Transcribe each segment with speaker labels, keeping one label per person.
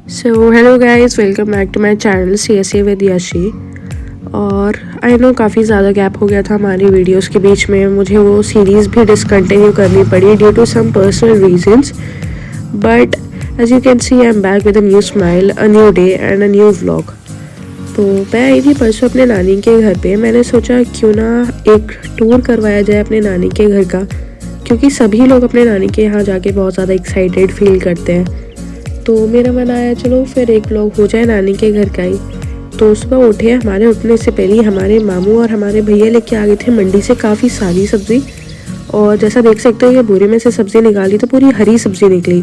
Speaker 1: So hello guys, welcome back to my channel CSA with Yashi. और I no काफ़ी ज़्यादा gap हो गया था हमारी वीडियोस के बीच में। मुझे वो सीरीज़ भी डिसकंटिन्यू करनी पड़ी due to some personal reasons, but as you can see I am back with a new smile, a new day and a new vlog. तो मैं आई थी परसों अपने नानी के घर पे। मैंने सोचा क्यों ना एक टूर करवाया जाए अपने नानी के घर का, क्योंकि सभी लोग अपने नानी के यहाँ जाके बहुत ज़्यादा एक्साइटेड फील करते हैं। तो मेरा मन आया चलो फिर एक व्लॉग हो जाए नानी के घर का ही। तो सुबह उठे, हमारे उठने से पहले ही हमारे मामू और हमारे भैया लेके आ गए थे मंडी से काफ़ी सारी सब्ज़ी। और जैसा देख सकते हो ये बोरे में से सब्ज़ी निकाली तो पूरी हरी सब्ज़ी निकली।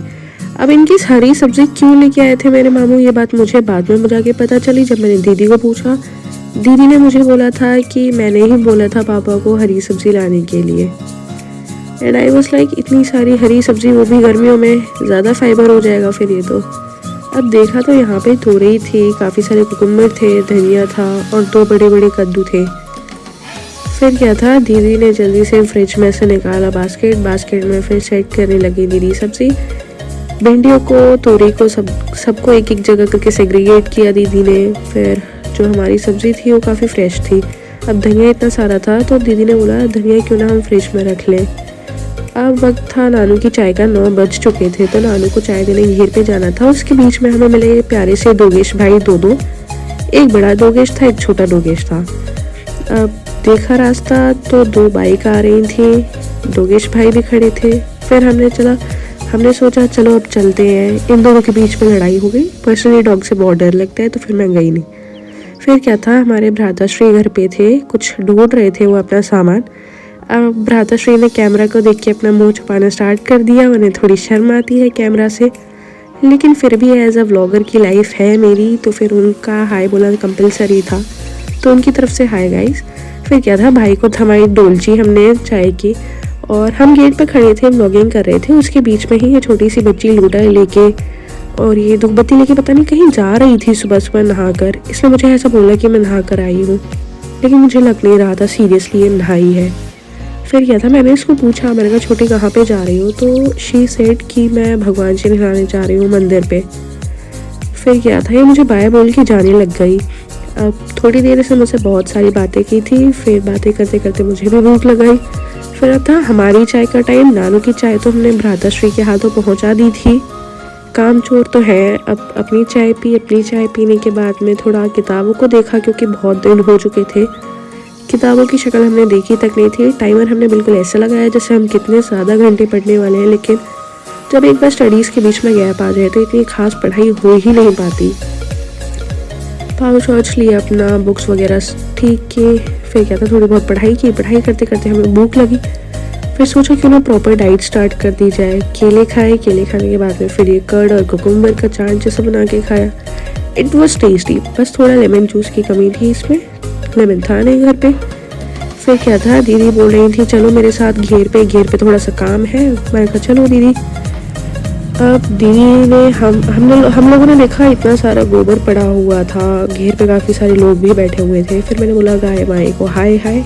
Speaker 1: अब इनकी हरी सब्ज़ी क्यों लेके आए थे मेरे मामू, ये बात मुझे बाद में जाके पता चली जब मैंने दीदी को पूछा। दीदी ने मुझे बोला था कि मैंने ही बोला था पापा को हरी सब्ज़ी लाने के लिए। एंड आई वॉज लाइक इतनी सारी हरी सब्जी, वो भी गर्मियों में, ज़्यादा फाइबर हो जाएगा फिर ये तो। अब देखा तो यहाँ पे तोरई थी, काफ़ी सारे कुकुम्बर थे, धनिया था और 2 बड़े बड़े कद्दू थे। फिर क्या था, दीदी ने जल्दी से फ्रिज में से निकाला बास्केट में फिर सेट करने लगी दीदी सब्ज़ी। भिंडियों को, तोरई को, सबको एक एक जगह करके सेग्रीगेट किया दीदी ने। फिर जो हमारी सब्ज़ी थी वो काफ़ी फ्रेश थी। अब धनिया इतना सारा था तो दीदी ने बोला धनिया क्यों ना हम फ्रिज में रख लें। अब वक्त था नानू की चाय का, 9 बज चुके थे तो नानू को चाय देने घेर पे जाना था। उसके बीच में हमें मिले प्यारे से डोगेश भाई, दो एक बड़ा डोगेश था, एक छोटा डोगेश था। अब देखा रास्ता तो 2 बाइक आ रही थी, डोगेश भाई भी खड़े थे। फिर हमने सोचा चलो अब चलते हैं। इन दोनों के बीच में लड़ाई हो गई। पर्सनली डॉग से बहुत डर लगता है तो फिर मैं गई नहीं। फिर क्या था, हमारे भ्राताश्री घर पे थे, कुछ ढूंढ रहे थे वो अपना सामान। अब भ्राताश्री ने कैमरा को देख के अपना मुंह छुपाना स्टार्ट कर दिया। उन्हें थोड़ी शर्म आती है कैमरा से, लेकिन फिर भी एज अ व्लॉगर की लाइफ है मेरी तो फिर उनका हाय बोला कंपलसरी था, तो उनकी तरफ से हाय गाइस। फिर क्या था, भाई को थमाई डोलची हमने चाय की और हम गेट पे खड़े थे, व्लॉगिंग कर रहे थे। उसके बीच में ही ये छोटी सी बच्ची लूटा लेके और ये धूपबत्ती लेके पता नहीं कहीं जा रही थी सुबह सुबह नहाकर। इसने मुझे ऐसा बोला कि मैं नहा कर आई हूँ, लेकिन मुझे लग नहीं रहा था सीरियसली ये नहाई है। फिर क्या था, मैंने इसको पूछा, मैंने कहा छोटी कहाँ पे जा रही हो, तो शी सेड कि मैं भगवान जी नहाने जा रही हूँ मंदिर पे। फिर क्या था, ये मुझे बाय बोल के जाने लग गई। अब थोड़ी देर से मुझसे बहुत सारी बातें की थी। फिर बातें करते करते मुझे भी भूख लग गई। फिर अब था हमारी चाय का टाइम। नानू की चाय तो हमने भ्राताश्री के हाथों पहुँचा दी थी। काम चोर तो है। अब अपनी चाय पी, अपनी चाय पीने के बाद में थोड़ा किताबों को देखा, क्योंकि बहुत दिन हो चुके थे। किताबों की शक्ल हमने देखी तक नहीं थी। टाइमर हमने बिल्कुल ऐसा लगाया जैसे हम कितने ज़्यादा घंटे पढ़ने वाले हैं, लेकिन जब एक बार स्टडीज़ के बीच में गैप आ जाए तो इतनी खास पढ़ाई हो ही नहीं पाती। पाउच वाउच लिया अपना, बुक्स वगैरह ठीक की। फिर क्या था, थोड़ी बहुत पढ़ाई करते करते हमें भूख लगी। फिर सोचा क्यों ना प्रॉपर डाइट स्टार्ट कर दी जाए। केले खाए, केले खाने के बाद में फिर ये कर्ड और कुकुम्बर का चाट जैसा बना के खाया। इट वॉज टेस्टी, बस थोड़ा लेमन जूस की कमी थी इसमें, लेमन था नहीं घर पे। फिर क्या था, दीदी बोल रही थी चलो मेरे साथ घेर पे थोड़ा सा काम है। मैंने कहा चलो दीदी। अब दीदी ने हम लोगों ने देखा इतना सारा गोबर पड़ा हुआ था, घेर पे काफ़ी सारे लोग भी बैठे हुए थे। फिर मैंने बोला गाय माई को हाय हाय।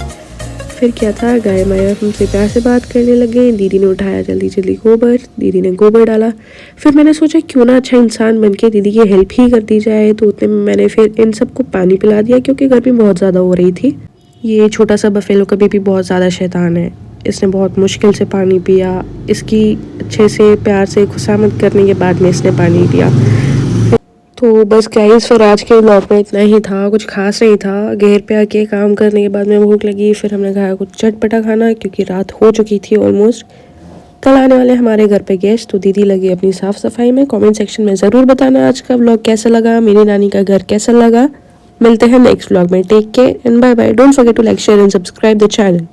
Speaker 1: फिर क्या था, गाय माया हमसे प्यार से बात करने लगे। दीदी ने उठाया जल्दी जल्दी गोबर, दीदी ने गोबर डाला। फिर मैंने सोचा क्यों ना अच्छा इंसान बन के दीदी की हेल्प ही कर दी जाए। तो उतने में मैंने फिर इन सबको पानी पिला दिया, क्योंकि गर्मी बहुत ज़्यादा हो रही थी। ये छोटा सा बफेलो कभी भी बहुत ज़्यादा शैतान है। इसने बहुत मुश्किल से पानी पिया। इसकी अच्छे से प्यार से खुशामद करने के बाद में इसने पानी पिया। तो बस गाइस, फिर आज के व्लॉग में इतना ही था, कुछ खास नहीं था। घेर पे आके काम करने के बाद में भूख लगी। फिर हमने खाया कुछ चटपटा खाना, क्योंकि रात हो चुकी थी ऑलमोस्ट। कल आने वाले हमारे घर पे गेस्ट, तो दीदी लगी अपनी साफ सफाई में। कमेंट सेक्शन में ज़रूर बताना आज का व्लॉग कैसा लगा, मेरी नानी का घर कैसा लगा। मिलते हैं नेक्स्ट व्लॉग में। Take care and bye bye. Don't forget to like, share and subscribe the channel.